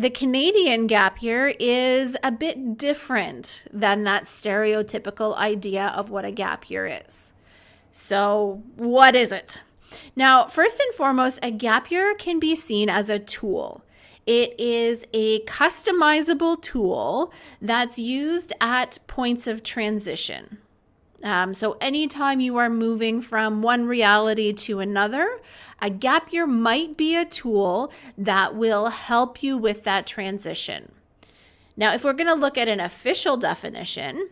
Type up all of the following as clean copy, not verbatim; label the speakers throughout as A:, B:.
A: The Canadian gap year is a bit different than that stereotypical idea of what a gap year is. So, what is it? Now, first and foremost, a gap year can be seen as a tool. It is a customizable tool that's used at points of transition. So anytime you are moving from one reality to another, a gap year might be a tool that will help you with that transition. Now, if we're going to look at an official definition,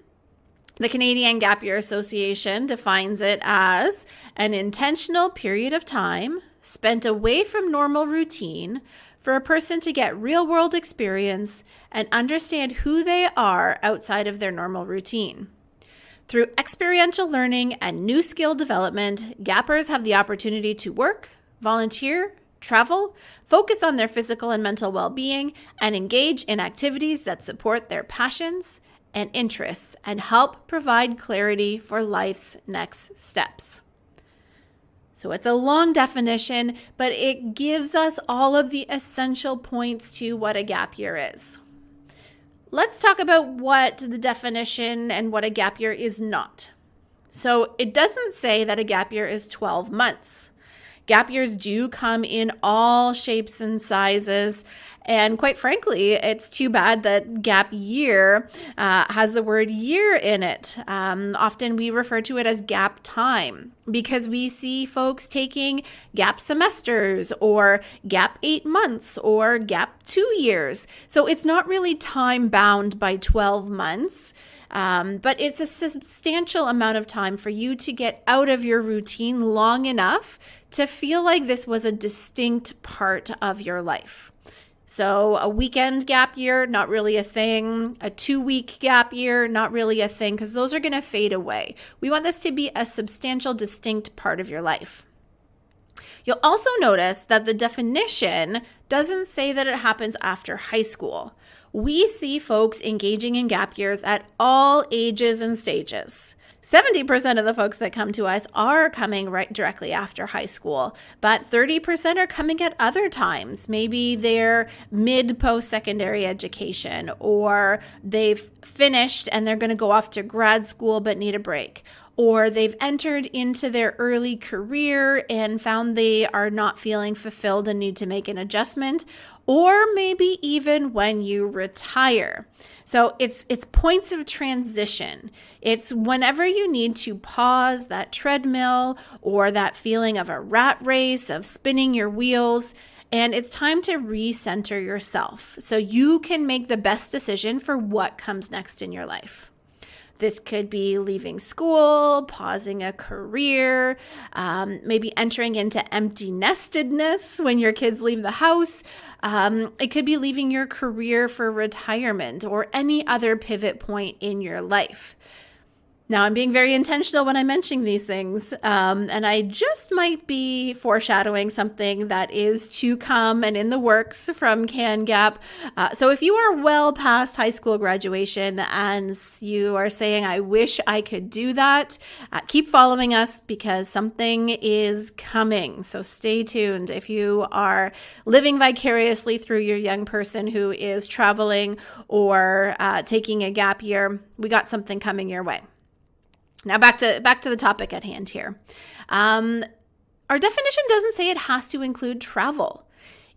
A: the Canadian Gap Year Association defines it as an intentional period of time spent away from normal routine for a person to get real-world experience and understand who they are outside of their normal routine. Through experiential learning and new skill development, gappers have the opportunity to work, volunteer, travel, focus on their physical and mental well-being, and engage in activities that support their passions and interests and help provide clarity for life's next steps. So it's a long definition, but it gives us all of the essential points to what a gap year is. Let's talk about what the definition and what a gap year is not. So it doesn't say that a gap year is 12 months. Gap years do come in all shapes and sizes. And quite frankly, it's too bad that gap year has the word year in it. Often we refer to it as gap time because we see folks taking gap semesters or gap 8 months or gap 2 years. So it's not really time bound by 12 months. But it's a substantial amount of time for you to get out of your routine long enough to feel like this was a distinct part of your life. So a weekend gap year, not really a thing. A 2-week gap year, not really a thing, because those are going to fade away. We want this to be a substantial, distinct part of your life. You'll also notice that the definition doesn't say that it happens after high school. We see folks engaging in gap years at all ages and stages. 70% of the folks that come to us are coming right directly after high school, but 30% are coming at other times. Maybe they're mid-post-secondary education, or they've finished and they're going to go off to grad school but need a break. Or they've entered into their early career and found they are not feeling fulfilled and need to make an adjustment, or maybe even when you retire. So it's points of transition. It's whenever you need to pause that treadmill or that feeling of a rat race, of spinning your wheels, and it's time to recenter yourself so you can make the best decision for what comes next in your life. This could be leaving school, pausing a career, maybe entering into empty nestedness when your kids leave the house. It could be leaving your career for retirement or any other pivot point in your life. Now, I'm being very intentional when I'm mentioning these things, and I just might be foreshadowing something that is to come and in the works from CanGap. So if you are well past high school graduation and you are saying, I wish I could do that, keep following us because something is coming. So stay tuned. If you are living vicariously through your young person who is traveling or taking a gap year, we got something coming your way. Now back to the topic at hand here. Our definition doesn't say it has to include travel.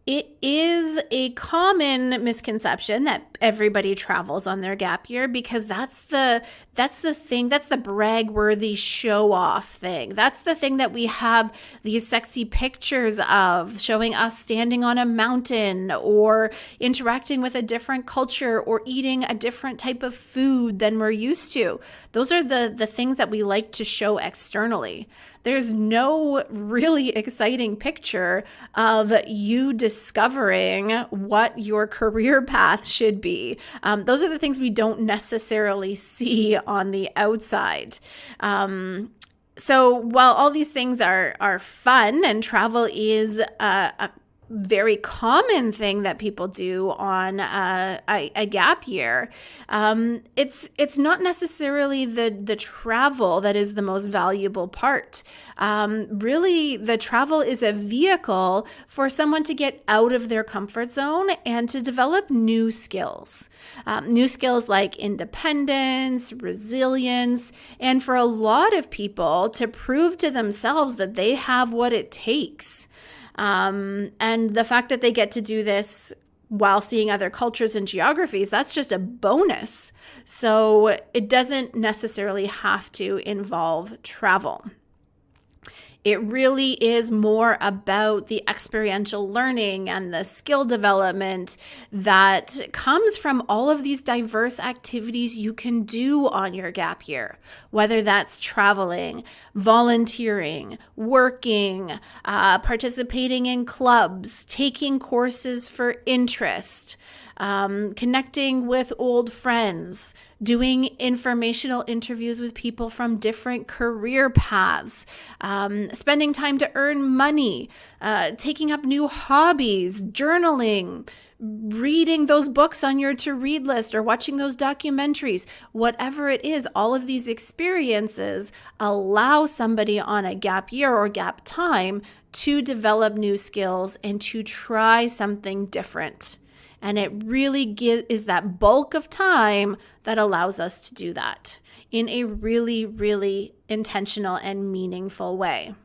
A: It is a common misconception that everybody travels on their gap year because that's the thing, that's the brag-worthy show-off thing. That's the thing that we have these sexy pictures of, showing us standing on a mountain or interacting with a different culture or eating a different type of food than we're used to. Those are the things that we like to show externally. There's no really exciting picture of you discovering what your career path should be. Those are the things we don't necessarily see on the outside. So while all these things are fun and travel is a very common thing that people do on a gap year. It's not necessarily the travel that is the most valuable part. Really, the travel is a vehicle for someone to get out of their comfort zone and to develop new skills. New skills like independence, resilience, and for a lot of people to prove to themselves that they have what it takes. And the fact that they get to do this while seeing other cultures and geographies, that's just a bonus. So it doesn't necessarily have to involve travel. It really is more about the experiential learning and the skill development that comes from all of these diverse activities you can do on your gap year, whether that's traveling, volunteering, working, participating in clubs, taking courses for interest, connecting with old friends, doing informational interviews with people from different career paths, spending time to earn money, taking up new hobbies, journaling, reading those books on your to-read list or watching those documentaries. Whatever it is, all of these experiences allow somebody on a gap year or gap time to develop new skills and to try something different. And it really is that bulk of time that allows us to do that in a really, really intentional and meaningful way.